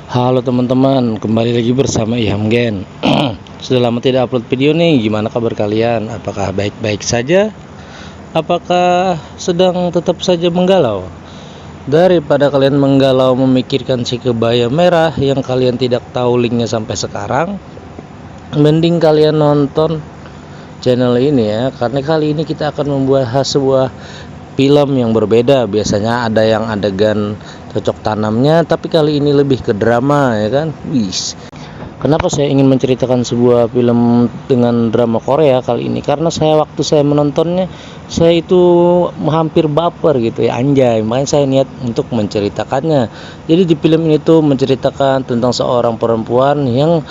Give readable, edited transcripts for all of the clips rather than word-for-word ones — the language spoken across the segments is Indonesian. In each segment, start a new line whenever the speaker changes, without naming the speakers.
Halo teman-teman, kembali lagi bersama Iham Gen. Sudah lama tidak upload video nih, gimana kabar kalian? Apakah baik-baik saja? Apakah sedang tetap saja menggalau? Daripada kalian menggalau memikirkan si kebaya merah yang kalian tidak tahu linknya sampai sekarang, mending kalian nonton channel ini ya, karena kali ini kita akan membahas sebuah film yang berbeda. Biasanya ada yang adegan cocok tanamnya, tapi kali ini lebih ke drama ya kan. Kenapa saya ingin menceritakan sebuah film dengan drama Korea kali ini? Karena waktu saya menontonnya, saya itu hampir baper gitu ya, anjay. Makanya saya niat untuk menceritakannya. Jadi di film ini tuh menceritakan tentang seorang perempuan yang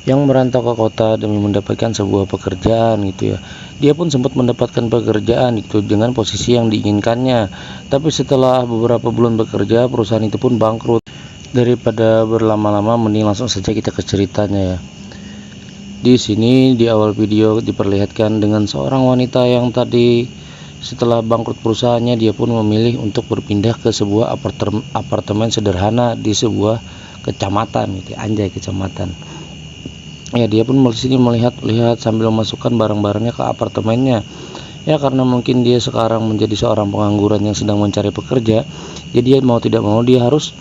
merantau ke kota demi mendapatkan sebuah pekerjaan gitu ya. Dia pun sempat mendapatkan pekerjaan itu dengan posisi yang diinginkannya. Tapi setelah beberapa bulan bekerja, perusahaan itu pun bangkrut. Daripada berlama-lama, mending langsung saja kita ke ceritanya ya. Di sini di awal video diperlihatkan dengan seorang wanita yang tadi setelah bangkrut perusahaannya, dia pun memilih untuk berpindah ke sebuah apartemen sederhana di sebuah kecamatan gitu ya. Anjay, kecamatan. Ya, dia pun sini melihat sambil memasukkan barang-barangnya ke apartemennya. Ya, karena mungkin dia sekarang menjadi seorang pengangguran yang sedang mencari pekerja, jadi dia mau tidak mau dia harus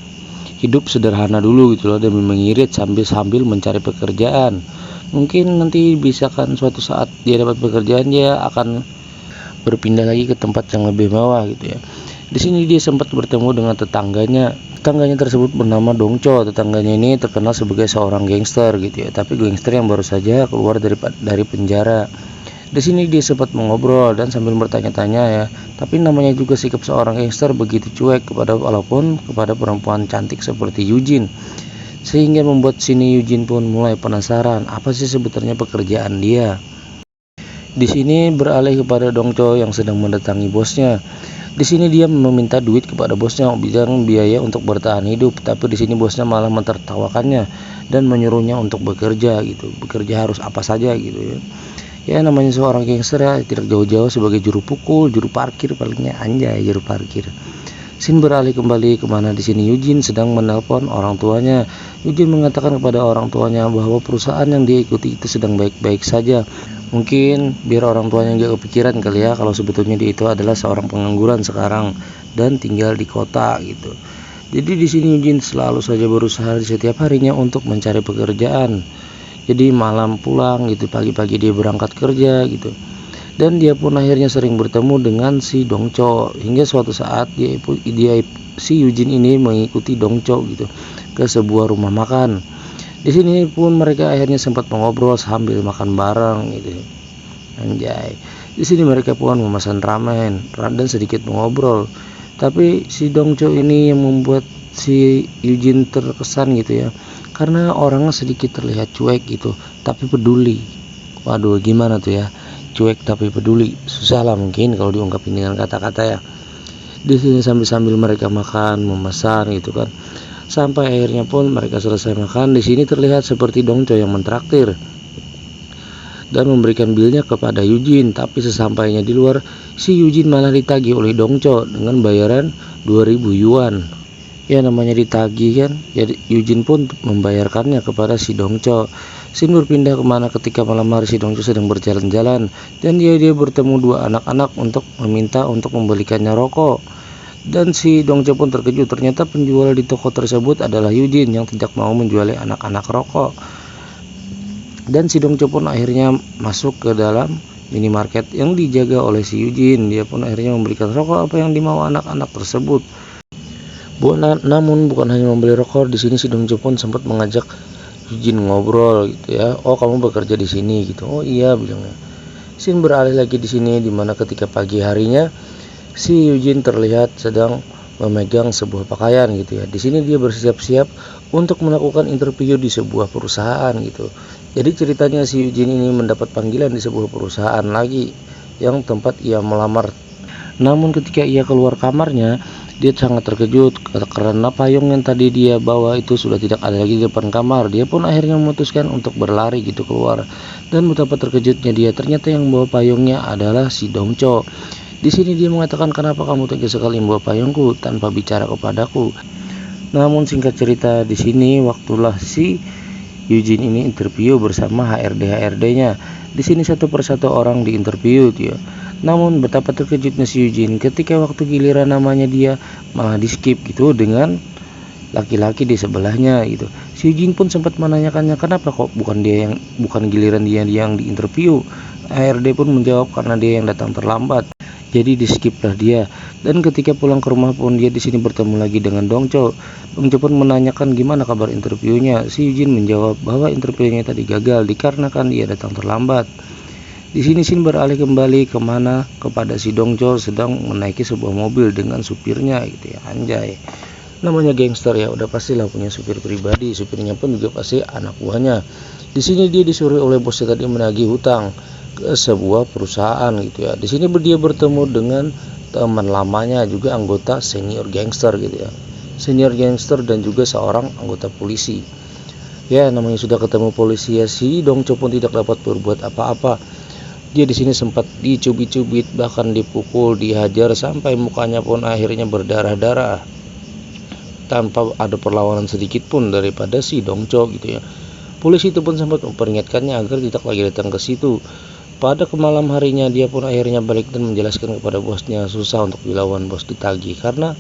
hidup sederhana dulu gitu loh, demi mengirit sambil mencari pekerjaan. Mungkin nanti bisa kan suatu saat dia dapat pekerjaan, dia akan berpindah lagi ke tempat yang lebih mewah gitu ya. Di sini dia sempat bertemu dengan tetangganya. Tetangganya tersebut bernama Dongcho. Tetangganya ini terkenal sebagai seorang gangster gitu ya, tapi gangster yang baru saja keluar dari penjara. Di sini dia sempat mengobrol dan sambil bertanya-tanya ya, tapi namanya juga sikap seorang gangster begitu cuek walaupun kepada perempuan cantik seperti Eugene, sehingga membuat sini Eugene pun mulai penasaran apa sih sebetulnya pekerjaan dia. Di sini beralih kepada Dongcho yang sedang mendatangi bosnya. Di sini dia meminta duit kepada bosnya bidang biaya untuk bertahan hidup, tapi di sini bosnya malah mentertawakannya dan menyuruhnya untuk bekerja gitu. Bekerja harus apa saja gitu ya. Ya namanya seorang gangster ya, tidak jauh-jauh sebagai juru pukul, juru parkir palingnya, anjay, juru parkir. Scene beralih kembali kemana di sini Eugene sedang menelpon orang tuanya. Eugene mengatakan kepada orang tuanya bahwa perusahaan yang dia ikuti itu sedang baik-baik saja. Mungkin biar orang tuanya nggak kepikiran kali ya kalau sebetulnya dia itu adalah seorang pengangguran sekarang dan tinggal di kota gitu. Jadi di sini Eugene selalu saja berusaha di setiap harinya untuk mencari pekerjaan. Jadi malam pulang gitu, pagi-pagi dia berangkat kerja gitu. Dan dia pun akhirnya sering bertemu dengan si Dongcho, hingga suatu saat si Eugene ini mengikuti Dongcho gitu ke sebuah rumah makan. Di sini pun mereka akhirnya sempat mengobrol sambil makan bareng gitu. Anjay. Di sini mereka pun memesan ramen dan sedikit mengobrol. Tapi si Dongcho ini yang membuat si Eugene terkesan gitu ya. Karena orangnya sedikit terlihat cuek gitu, tapi peduli. Waduh, gimana tuh ya? Cuek tapi peduli. Susah lah mungkin kalau diungkapin dengan kata-kata ya. Di sini sambil mereka makan, memesan gitu kan. Sampai akhirnya pun mereka selesai makan. Di sini terlihat seperti Dongcho yang mentraktir dan memberikan bilnya kepada Eugene. Tapi sesampainya di luar, si Eugene malah ditagih oleh Dongcho dengan bayaran 2000 yuan. Ya namanya ditagih kan, jadi Eugene pun membayarkannya kepada si Dongcho. Scene berpindah kemana ketika malam hari si Dongcho sedang berjalan-jalan dan dia bertemu dua anak-anak untuk meminta untuk membelikannya rokok. Dan si Dongcho pun terkejut, ternyata penjual di toko tersebut adalah Eugene yang tidak mau menjual anak-anak rokok. Dan si Dongcho pun akhirnya masuk ke dalam minimarket yang dijaga oleh si Eugene. Dia pun akhirnya memberikan rokok apa yang dimau anak-anak tersebut. Namun bukan hanya membeli rokok, di sini si Dongcho pun sempat mengajak Eugene ngobrol gitu ya. Oh, kamu bekerja di sini gitu. Oh iya, bilangnya. Scene beralih lagi di sini, dimana ketika pagi harinya si Eugene terlihat sedang memegang sebuah pakaian gitu ya. Di sini dia bersiap-siap untuk melakukan interview di sebuah perusahaan gitu. Jadi ceritanya si Eugene ini mendapat panggilan di sebuah perusahaan lagi yang tempat ia melamar. Namun ketika ia keluar kamarnya, dia sangat terkejut karena payung yang tadi dia bawa itu sudah tidak ada lagi di depan kamar. Dia pun akhirnya memutuskan untuk berlari gitu keluar. Dan betapa terkejutnya dia, ternyata yang membawa payungnya adalah si Dongcho. Di sini dia mengatakan, kenapa kamu tega sekali membawa payungku tanpa bicara kepadaku? Namun singkat cerita, di sini waktulah si Eugene ini interview bersama HRD-HRD-nya. Di sini satu persatu orang diinterview dia. Namun betapa terkejutnya si Eugene ketika waktu giliran namanya dia malah di skip gitu dengan laki-laki di sebelahnya gitu. Si Eugene pun sempat menanyakannya kenapa kok bukan giliran dia yang diinterview. HRD pun menjawab karena dia yang datang terlambat. Jadi di skip lah dia. Dan ketika pulang ke rumah pun dia di sini bertemu lagi dengan Dongcho. Dongcho pun menanyakan gimana kabar interviewnya. Si Eugene menjawab bahwa interviewnya tadi gagal dikarenakan dia datang terlambat. Di sini Shin beralih kembali kepada si Dongcho sedang menaiki sebuah mobil dengan supirnya gitu ya. Anjay. Namanya gangster ya, udah pastilah punya supir pribadi. Supirnya pun juga pasti anak buahnya. Di sini dia disuruh oleh bosnya tadi menagih hutang ke sebuah perusahaan gitu ya. Di sini dia bertemu dengan teman lamanya juga anggota senior gangster gitu ya. Senior gangster dan juga seorang anggota polisi. Ya, namanya sudah ketemu polisi ya, si Dongcho pun tidak dapat berbuat apa-apa. Dia di sini sempat dicubit-cubit, bahkan dipukul, dihajar sampai mukanya pun akhirnya berdarah-darah. Tanpa ada perlawanan sedikit pun daripada si Dongcho gitu ya. Polisi itu pun sempat memperingatkannya agar tidak lagi datang ke situ. Pada kemalam harinya dia pun akhirnya balik dan menjelaskan kepada bosnya susah untuk dilawan bos ditagih karena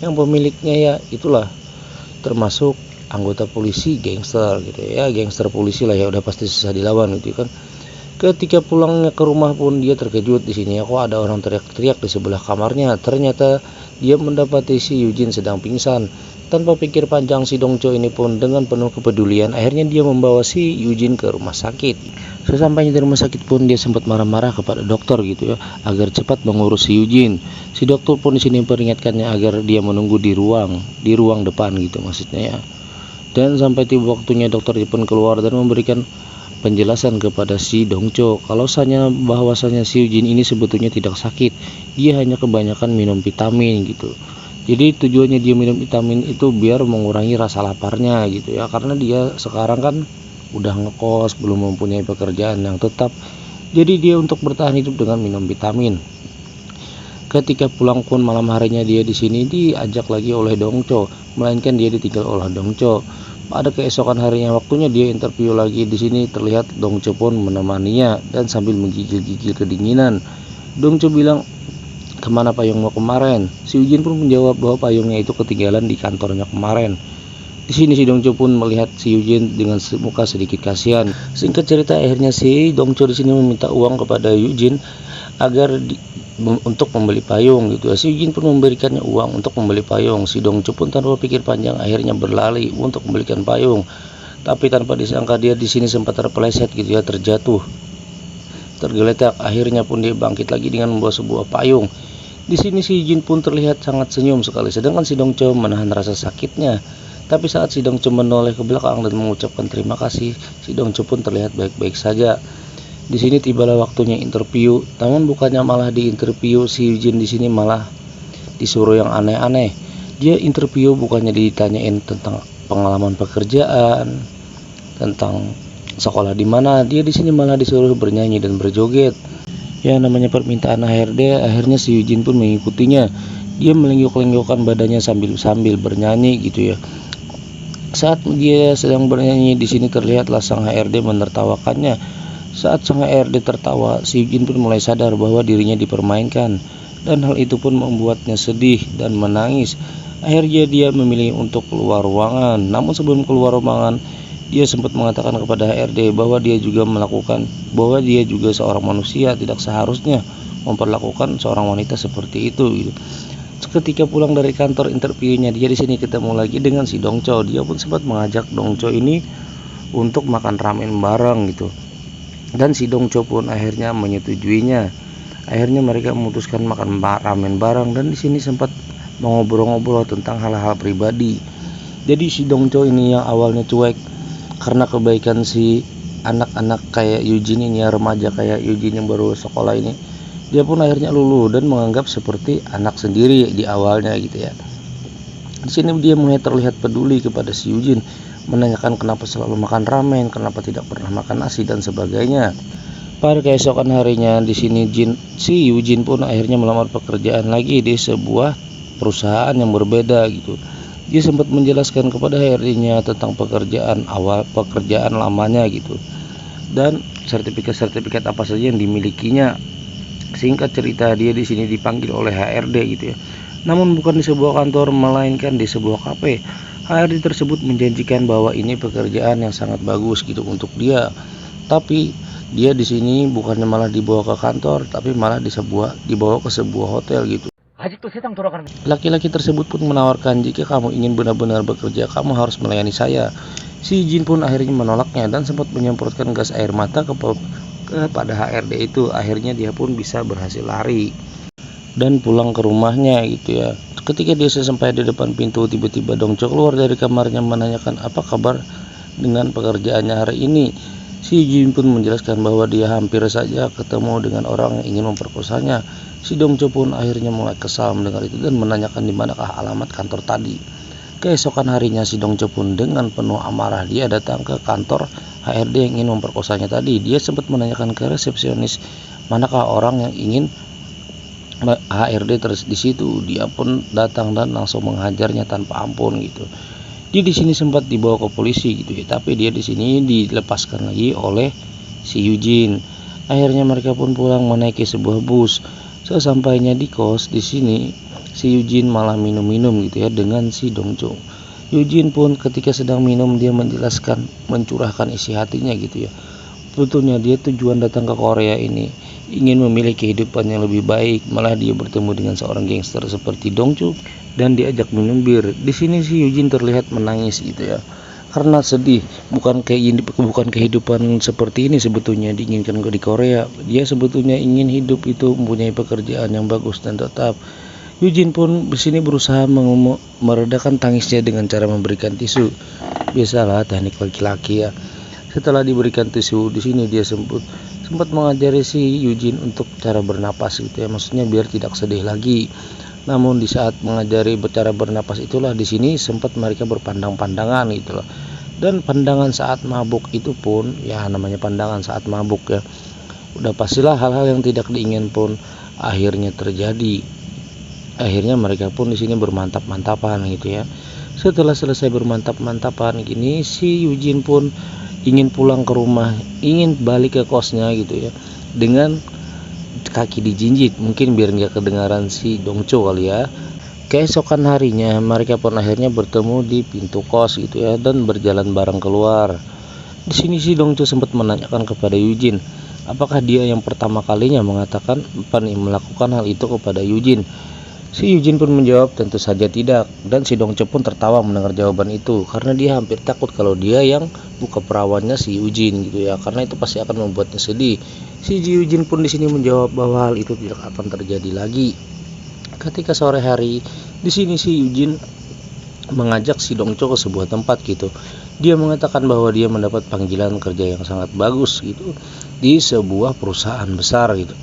yang pemiliknya ya itulah termasuk anggota polisi gangster gitu ya, gangster polisi lah ya, udah pasti susah dilawan gitu kan. Ketika pulangnya ke rumah pun dia terkejut di sini ya, kok ada orang teriak-teriak di sebelah kamarnya. Ternyata dia mendapati si Eugene sedang pingsan. Tanpa pikir panjang si Dongcho ini pun dengan penuh kepedulian akhirnya dia membawa si Eugene ke rumah sakit. Sesampainya di rumah sakit pun dia sempat marah-marah kepada dokter gitu ya agar cepat mengurus si Eugene. Si dokter pun di sini peringatkannya agar dia menunggu di ruang depan gitu maksudnya ya. Dan sampai tiba waktunya dokter pun keluar dan memberikan penjelasan kepada si Dongcho kalau bahwasanya si Eugene ini sebetulnya tidak sakit, dia hanya kebanyakan minum vitamin gitu. Jadi tujuannya dia minum vitamin itu biar mengurangi rasa laparnya gitu ya, karena dia sekarang kan udah ngekos, belum mempunyai pekerjaan yang tetap. Jadi dia untuk bertahan hidup dengan minum vitamin. Ketika pulang pun malam harinya dia di sini diajak lagi oleh Dongcho, melainkan dia ditinggal oleh Dongcho. Pada keesokan harinya waktunya dia interview lagi, di sini terlihat Dongcho pun menemaninya dan sambil menggigil-gigil kedinginan. Dongcho bilang, "Kemana payungmu kemarin?" Si Eugene pun menjawab bahwa payungnya itu ketinggalan di kantornya kemarin. Di sini si Dongcho pun melihat si Eugene dengan muka sedikit kasihan. Singkat cerita akhirnya si Dongcho di sini meminta uang kepada Eugene agar untuk membeli payung gitu. Si Eugene pun memberikannya uang untuk membeli payung. Si Dongcho pun tanpa pikir panjang akhirnya berlari untuk membelikan payung. Tapi tanpa disangka dia di sini sempat terpeleset gitu ya, terjatuh, tergeletak. Akhirnya pun dia bangkit lagi dengan membawa sebuah payung. Di sini si Eugene pun terlihat sangat senyum sekali, sedangkan si Dongcho menahan rasa sakitnya. Tapi saat si Dongcho menoleh ke belakang dan mengucapkan terima kasih, si Dongcho pun terlihat baik-baik saja. Di sini tibalah waktunya interview, namun bukannya malah diinterview, si Eugene di sini malah disuruh yang aneh-aneh. Dia interview bukannya ditanyain tentang pengalaman pekerjaan, tentang sekolah di mana, dia di sini malah disuruh bernyanyi dan berjoget. Ya namanya permintaan HRD, akhirnya si Eugene pun mengikutinya. Dia melenggok-lenggokkan badannya sambil bernyanyi gitu ya. Saat dia sedang bernyanyi di sini terlihatlah sang HRD menertawakannya. Saat sang HRD tertawa, si Eugene pun mulai sadar bahwa dirinya dipermainkan dan hal itu pun membuatnya sedih dan menangis. Akhirnya dia memilih untuk keluar ruangan. Namun sebelum keluar ruangan, dia sempat mengatakan kepada HRD bahwa dia juga seorang manusia, tidak seharusnya memperlakukan seorang wanita seperti itu gitu. Ketika pulang dari kantor interviewnya, dia di sini ketemu lagi dengan si Dongcho. Dia pun sempat mengajak Dongcho ini untuk makan ramen bareng gitu. Dan si Dongcho pun akhirnya menyetujuinya. Akhirnya mereka memutuskan makan ramen bareng dan di sini sempat mengobrol-ngobrol tentang hal-hal pribadi. Jadi si Dongcho ini yang awalnya cuek karena kebaikan si anak-anak kayak Eugene ini ya, remaja kayak Eugene yang baru sekolah ini, dia pun akhirnya luluh dan menganggap seperti anak sendiri di awalnya gitu ya. Di sini dia mulai terlihat peduli kepada si Eugene, menanyakan kenapa selalu makan ramen, kenapa tidak pernah makan nasi dan sebagainya. Pada keesokan harinya di sini si Eugene pun akhirnya melamar pekerjaan lagi di sebuah perusahaan yang berbeda gitu. Dia sempat menjelaskan kepada HRD-nya tentang pekerjaan lamanya gitu, dan sertifikat-sertifikat apa saja yang dimilikinya. Singkat cerita, dia di sini dipanggil oleh HRD gitu ya. Namun bukan di sebuah kantor, melainkan di sebuah kafe. HRD tersebut menjanjikan bahwa ini pekerjaan yang sangat bagus gitu untuk dia. Tapi dia di sini bukannya malah dibawa ke kantor, tapi malah dibawa ke sebuah hotel gitu. Laki-laki tersebut pun menawarkan, jika kamu ingin benar-benar bekerja, kamu harus melayani saya. Si Jin pun akhirnya menolaknya dan sempat menyemprotkan gas air mata kepada HRD itu. Akhirnya dia pun bisa berhasil lari dan pulang ke rumahnya gitu ya. Ketika dia sampai di depan pintu, tiba-tiba Dongcho keluar dari kamarnya menanyakan apa kabar dengan pekerjaannya hari ini. Si Jin pun menjelaskan bahwa dia hampir saja ketemu dengan orang yang ingin memperkosanya. Si Dongcho pun akhirnya mulai kesal mendengar itu dan menanyakan di manakah alamat kantor tadi. Keesokan harinya si Dongcho pun dengan penuh amarah dia datang ke kantor HRD yang ingin memperkosanya tadi. Dia sempat menanyakan ke resepsionis manakah orang yang ingin HRD terus di situ. Dia pun datang dan langsung menghajarnya tanpa ampun gitu. Dia di sini sempat dibawa ke polisi gitu ya, tapi dia di sini dilepaskan lagi oleh si Eugene. Akhirnya mereka pun pulang menaiki sebuah bus. Sesampainya di kos, di sini si Eugene malah minum-minum gitu ya dengan si Dongcho. Eugene pun ketika sedang minum dia menjelaskan, mencurahkan isi hatinya gitu ya. Betulnya dia tujuan datang ke Korea ini ingin memiliki kehidupan yang lebih baik, malah dia bertemu dengan seorang gangster seperti Dongcho dan diajak minum bir. Di sini si Eugene terlihat menangis gitu ya. Karena sedih, bukan kehidupan seperti ini sebetulnya diinginkan di Korea. Dia sebetulnya ingin hidup itu mempunyai pekerjaan yang bagus dan tetap. Eugene pun di sini berusaha meredakan tangisnya dengan cara memberikan tisu. Biasalah teknik laki-laki ya. Setelah diberikan tisu, di sini dia sempat mengajari si Eugene untuk cara bernapas gitu ya. Maksudnya biar tidak sedih lagi. Namun di saat mengajari cara bernapas itulah di sini sempat mereka berpandang-pandangan gitu loh. Dan pandangan saat mabuk itu pun ya namanya pandangan saat mabuk ya. Udah pastilah hal-hal yang tidak diinginkan pun akhirnya terjadi. Akhirnya mereka pun di sini bermantap-mantapan gitu ya. Setelah selesai bermantap-mantapan gini, si Eugene pun ingin pulang ke rumah, ingin balik ke kosnya gitu ya. Dengan kaki dijinjit, mungkin biar nggak kedengaran si Dongcho kali ya. Keesokan harinya mereka pun akhirnya bertemu di pintu kos gitu ya dan berjalan bareng keluar. Di sini si Dongcho sempat menanyakan kepada Eugene, apakah dia yang pertama kalinya melakukan hal itu kepada Eugene. Si Eugene pun menjawab tentu saja tidak, dan si Dongcho pun tertawa mendengar jawaban itu karena dia hampir takut kalau dia yang buka perawannya si Eugene gitu ya, karena itu pasti akan membuatnya sedih. Si Eugene pun di sini menjawab bahwa hal itu tidak akan terjadi lagi. Ketika sore hari, di sini si Eugene mengajak si Dongcho ke sebuah tempat gitu. Dia mengatakan bahwa dia mendapat panggilan kerja yang sangat bagus gitu di sebuah perusahaan besar gitu.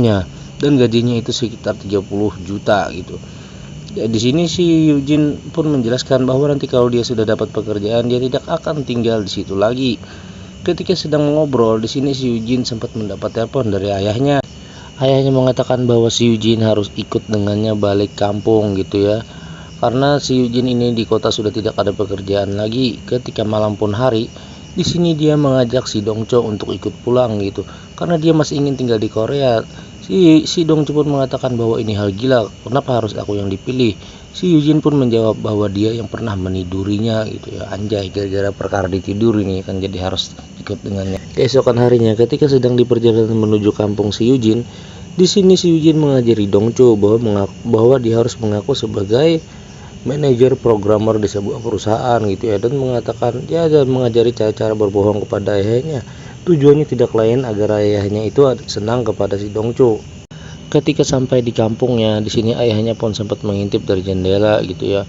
Ya, dan gajinya itu sekitar 30 juta gitu. Ya, di sini si Eugene pun menjelaskan bahwa nanti kalau dia sudah dapat pekerjaan dia tidak akan tinggal di situ lagi. Ketika sedang mengobrol di sini si Eugene sempat mendapat telepon dari ayahnya. Ayahnya mengatakan bahwa si Eugene harus ikut dengannya balik kampung gitu ya. Karena si Eugene ini di kota sudah tidak ada pekerjaan lagi. Ketika malam pun hari, di sini dia mengajak si Dongcho untuk ikut pulang gitu. Karena dia masih ingin tinggal di Korea. Si Dongcho pun mengatakan bahwa ini hal gila, kenapa harus aku yang dipilih? Si Eugene pun menjawab bahwa dia yang pernah menidurinya gitu ya. Anjay, gara-gara perkara ditidur ini kan jadi harus ikut dengannya. Keesokan harinya ketika sedang di perjalanan menuju kampung si Eugene, di sini si Eugene mengajari Dongcho bahwa dia harus mengaku sebagai manajer programmer di sebuah perusahaan gitu ya, dan mengatakan dia dan mengajari cara-cara berbohong kepada ayahnya. Tujuannya tidak lain agar ayahnya itu senang kepada si Dongcho. Ketika sampai di kampungnya, di sini ayahnya pun sempat mengintip dari jendela gitu ya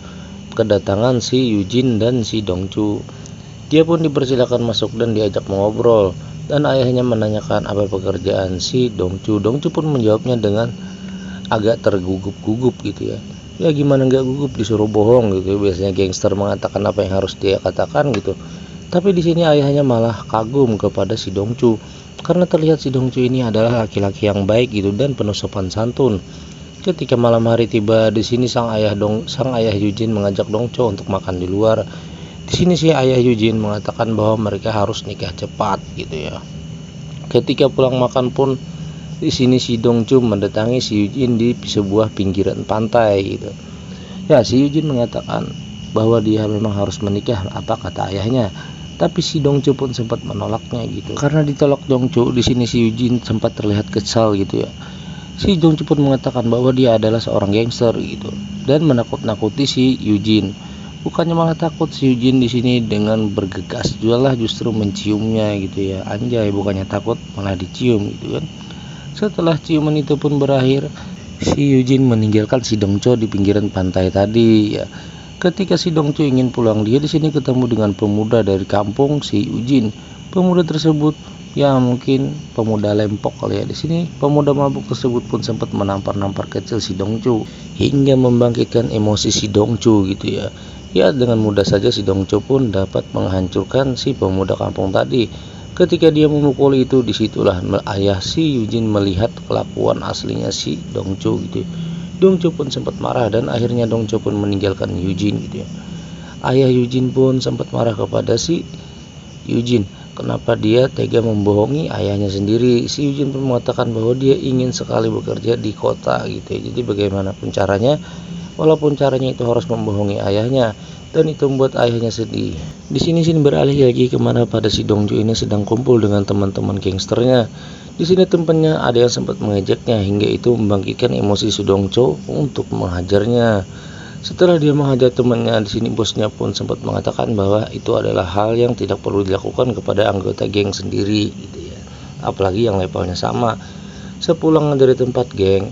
kedatangan si Eugene dan si Dongcho. Dia pun dipersilakan masuk dan diajak mengobrol, dan ayahnya menanyakan apa pekerjaan si Dongcho. Dongcho pun menjawabnya dengan agak tergugup-gugup gitu ya. Ya gimana nggak gugup, disuruh bohong gitu. Biasanya gangster mengatakan apa yang harus dia katakan gitu. Tapi di sini ayahnya malah kagum kepada si Dongcho karena terlihat si Dongcho ini adalah laki-laki yang baik gitu dan penuh sopan santun. Ketika malam hari tiba, di sini sang ayah Eugene mengajak Dongcho untuk makan di luar. Di sini si ayah Eugene mengatakan bahwa mereka harus nikah cepat gitu ya. Ketika pulang makan pun di sini si Dongcho mendatangi si Eugene di sebuah pinggiran pantai gitu. Ya, si Eugene mengatakan bahwa dia memang harus menikah apa kata ayahnya. Tapi si Dongcho pun sempat menolaknya gitu. Karena ditolak Dongcho, di sini si Eugene sempat terlihat kesal gitu ya. Si Dongcho pun mengatakan bahwa dia adalah seorang gangster gitu dan menakut-nakuti si Eugene. Bukannya malah takut, si Eugene di sini dengan bergegas justru menciumnya gitu ya. Anjay, bukannya takut malah dicium gitu kan. Setelah ciuman itu pun berakhir, si Eugene meninggalkan si Dongcho di pinggiran pantai tadi ya. Ketika si Dongcho ingin pulang, dia di sini ketemu dengan pemuda dari kampung si Eugene. Pemuda tersebut ya mungkin pemuda lempok kali ya. Di sini pemuda mabuk tersebut pun sempat menampar-nampar kecil si Dongcho hingga membangkitkan emosi si Dongcho gitu ya. Ya, dengan mudah saja si Dongcho pun dapat menghancurkan si pemuda kampung tadi. Ketika dia memukuli itu, disitulah ayah si Eugene melihat kelakuan aslinya si Dongcho gitu ya. Dongcho pun sempat marah dan akhirnya Dongcho pun meninggalkan Eugene gitu ya. Ayah Eugene pun sempat marah kepada si Eugene. Kenapa dia tega membohongi ayahnya sendiri? Si Eugene pun mengatakan bahwa dia ingin sekali bekerja di kota gitu ya. Jadi bagaimanapun caranya, walaupun caranya itu harus membohongi ayahnya, dan itu membuat ayahnya sedih. Di sini beralih lagi kemana pada si Dongcho ini sedang kumpul dengan teman-teman gangsternya. Di sini temannya ada yang sempat mengejeknya hingga itu membangkitkan emosi si Dongcho untuk menghajarnya. Setelah dia menghajar temannya, di sini bosnya pun sempat mengatakan bahwa itu adalah hal yang tidak perlu dilakukan kepada anggota geng sendiri gitu ya. Apalagi yang levelnya sama. Sepulang dari tempat geng,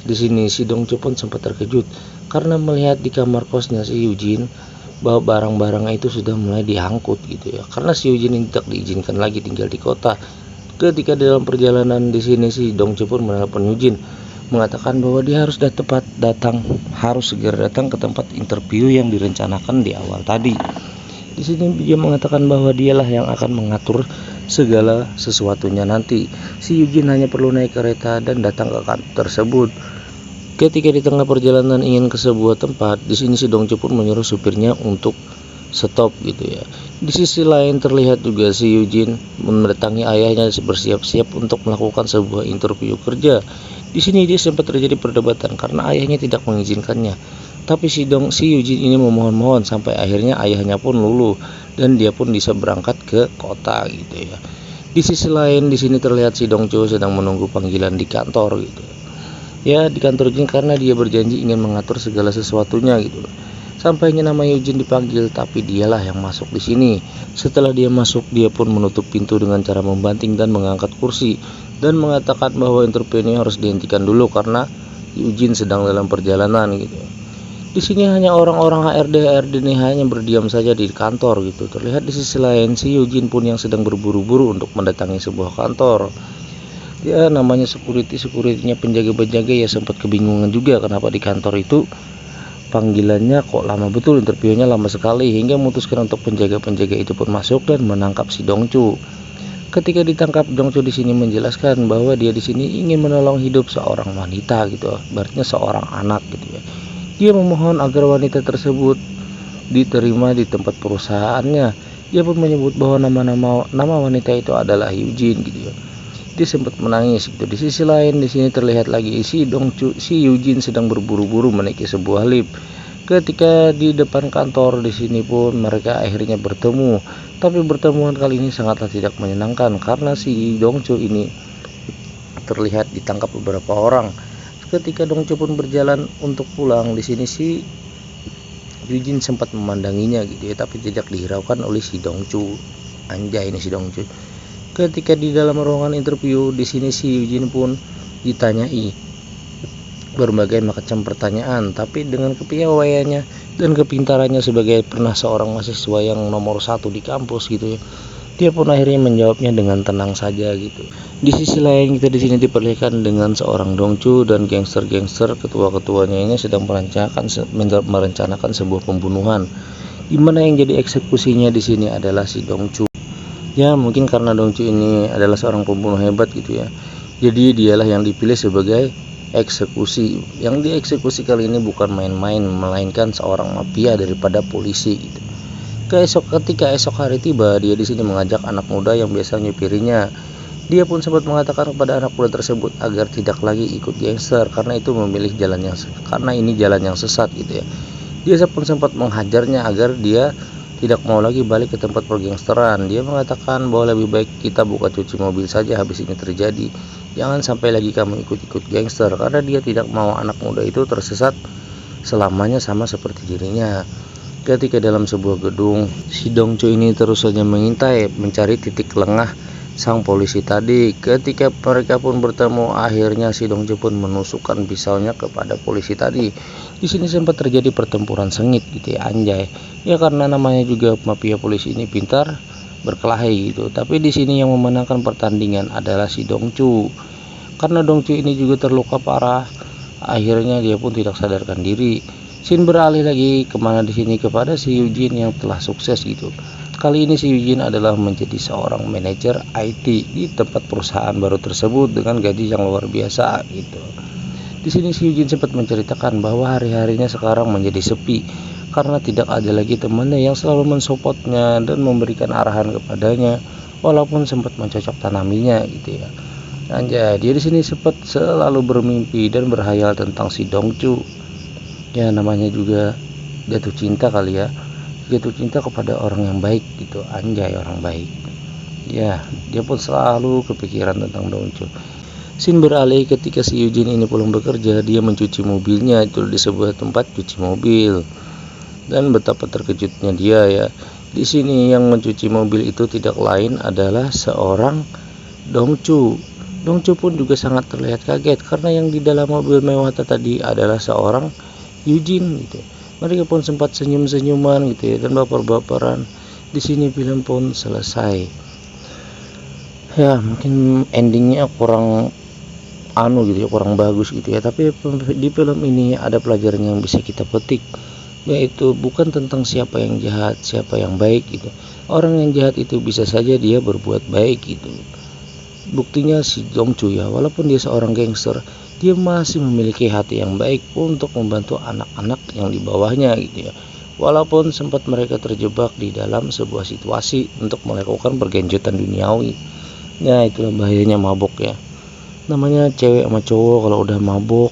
di sini si Dongcho pun sempat terkejut karena melihat di kamar kosnya si Eugene bahwa barang-barangnya itu sudah mulai diangkut gitu ya. Karena si Eugene tidak diizinkan lagi tinggal di kota. Ketika dalam perjalanan di sini si Dongcho pun menelpon Eugene mengatakan bahwa dia harus harus segera datang ke tempat interview yang direncanakan di awal tadi. Di sini dia mengatakan bahwa dialah yang akan mengatur segala sesuatunya nanti. Si Eugene hanya perlu naik kereta dan datang ke kantor tersebut. Ketika di tengah perjalanan ingin ke sebuah tempat, di sini si Dongcho pun menyuruh supirnya untuk stop gitu ya. Di sisi lain terlihat juga si Eugene mendatangi ayahnya bersiap-siap untuk melakukan sebuah interview kerja. Di sini dia sempat terjadi perdebatan karena ayahnya tidak mengizinkannya. Tapi si Eugene ini memohon-mohon sampai akhirnya ayahnya pun luluh dan dia pun bisa berangkat ke kota gitu ya. Di sisi lain di sini terlihat si Dongcho sedang menunggu panggilan di kantor gitu. Ya, di kantor Eugene karena dia berjanji ingin mengatur segala sesuatunya gitu. Sampainya nama Eugene dipanggil, tapi dialah yang masuk di sini. Setelah dia masuk, dia pun menutup pintu dengan cara membanting dan mengangkat kursi dan mengatakan bahwa interview ini harus dihentikan dulu karena Eugene sedang dalam perjalanan gitu. Di sini hanya orang-orang HRD ini hanya berdiam saja di kantor gitu. Terlihat di sisi lain si Eugene pun yang sedang berburu-buru untuk mendatangi sebuah kantor. Ya, namanya security-nya penjaga-penjaga ya sempat kebingungan juga kenapa di kantor itu panggilannya kok lama betul, interviewnya lama sekali, hingga memutuskan untuk penjaga-penjaga itu pun masuk dan menangkap si Dongcho. Ketika ditangkap, Dongcho di sini menjelaskan bahwa dia di sini ingin menolong hidup seorang wanita gitu, berarti seorang anak gitu ya. Dia memohon agar wanita tersebut diterima di tempat perusahaannya. Dia pun menyebut bahwa nama wanita itu adalah Eugene gitu ya. Dia sempat menangis gitu. Di sisi lain di sini terlihat lagi si Eugene sedang berburu-buru menaiki sebuah lift. Ketika di depan kantor di sini pun mereka akhirnya bertemu. Tapi pertemuan kali ini sangatlah tidak menyenangkan karena si Dongcho ini terlihat ditangkap beberapa orang. Ketika Dongcho pun berjalan untuk pulang, di sini si Eugene sempat memandanginya gitu ya, tapi tidak dihiraukan oleh si Dongcho. Anjay ini si Dongcho. Ketika di dalam ruangan interview, di sini si Eugene pun ditanyai berbagai macam pertanyaan, tapi dengan kepiawaiannya dan kepintarannya sebagai pernah seorang mahasiswa yang nomor 1 di kampus gitu ya, dia pun akhirnya menjawabnya dengan tenang saja gitu. Di sisi lain kita di sini diperlihatkan dengan seorang Dongcho dan gangster-gangster ketua-ketuanya ini sedang merencanakan sebuah pembunuhan, di mana yang jadi eksekusinya di sini adalah si Dongcho. Ya, mungkin karena Dongcho ini adalah seorang pembunuh hebat gitu ya, jadi dialah yang dipilih sebagai eksekusi. Yang dieksekusi kali ini bukan main-main, melainkan seorang mafia daripada polisi gitu. Ketika esok hari tiba, dia di sini mengajak anak muda yang biasa nyupirinya. Dia pun sempat mengatakan kepada anak muda tersebut agar tidak lagi ikut gangster karena itu memilih ini jalan yang sesat gitu ya. Dia pun sempat menghajarnya agar dia tidak mau lagi balik ke tempat pergangsteran. Dia mengatakan bahwa lebih baik kita buka cuci mobil saja habis ini terjadi. Jangan sampai lagi kamu ikut-ikut gangster, karena dia tidak mau anak muda itu tersesat selamanya sama seperti dirinya. Ketika dalam sebuah gedung, si Dongcu ini terus saja mengintai mencari titik lengah sang polisi tadi. Ketika mereka pun bertemu, akhirnya si Dongcu pun menusukkan pisaunya kepada polisi tadi. Di sini sempat terjadi pertempuran sengit gitu ya, anjay. Ya karena namanya juga mafia polisi ini pintar berkelahi gitu. Tapi di sini yang memenangkan pertandingan adalah si Dongcu. Karena Dongcu ini juga terluka parah, akhirnya dia pun tidak sadarkan diri. Scene beralih lagi kemana di sini kepada si Eugene yang telah sukses gitu. Kali ini si Eugene adalah menjadi seorang manajer IT di tempat perusahaan baru tersebut dengan gaji yang luar biasa gitu. Di sini si Eugene sempat menceritakan bahwa hari-harinya sekarang menjadi sepi karena tidak ada lagi temannya yang selalu mensupportnya dan memberikan arahan kepadanya, walaupun sempat mencocok tanaminya gitu ya. Anjay, dia di sini sempat selalu bermimpi dan berhayal tentang si Dongcu. Ya namanya juga jatuh cinta kali ya, jatuh cinta kepada orang yang baik gitu, anjay orang baik. Ya, dia pun selalu kepikiran tentang Dongcu. Scene beralih ketika si Eugene ini pulang bekerja, dia mencuci mobilnya itu di sebuah tempat cuci mobil. Dan betapa terkejutnya dia ya. Di sini yang mencuci mobil itu tidak lain adalah seorang Dongcu. Dongcu pun juga sangat terlihat kaget karena yang di dalam mobil mewah tadi adalah seorang Eugene gitu. Mereka pun sempat senyum-senyuman gitu ya dan baper-baperan. Di sini film pun selesai. Ya mungkin endingnya kurang gitu ya, kurang bagus gitu ya. Tapi di film ini ada pelajaran yang bisa kita petik, yaitu bukan tentang siapa yang jahat, siapa yang baik gitu. Orang yang jahat itu bisa saja dia berbuat baik gitu. Buktinya si Dongcu ya, walaupun dia seorang gangster, dia masih memiliki hati yang baik untuk membantu anak-anak yang di bawahnya gitu ya. Walaupun sempat mereka terjebak di dalam sebuah situasi untuk melakukan pergenjotan duniawi. Ya itulah bahayanya mabok ya. Namanya cewek sama cowok kalau udah mabok,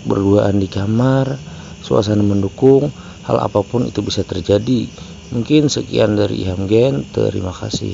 berduaan di kamar, suasana mendukung, hal apapun itu bisa terjadi. Mungkin sekian dari Iham Gen, terima kasih.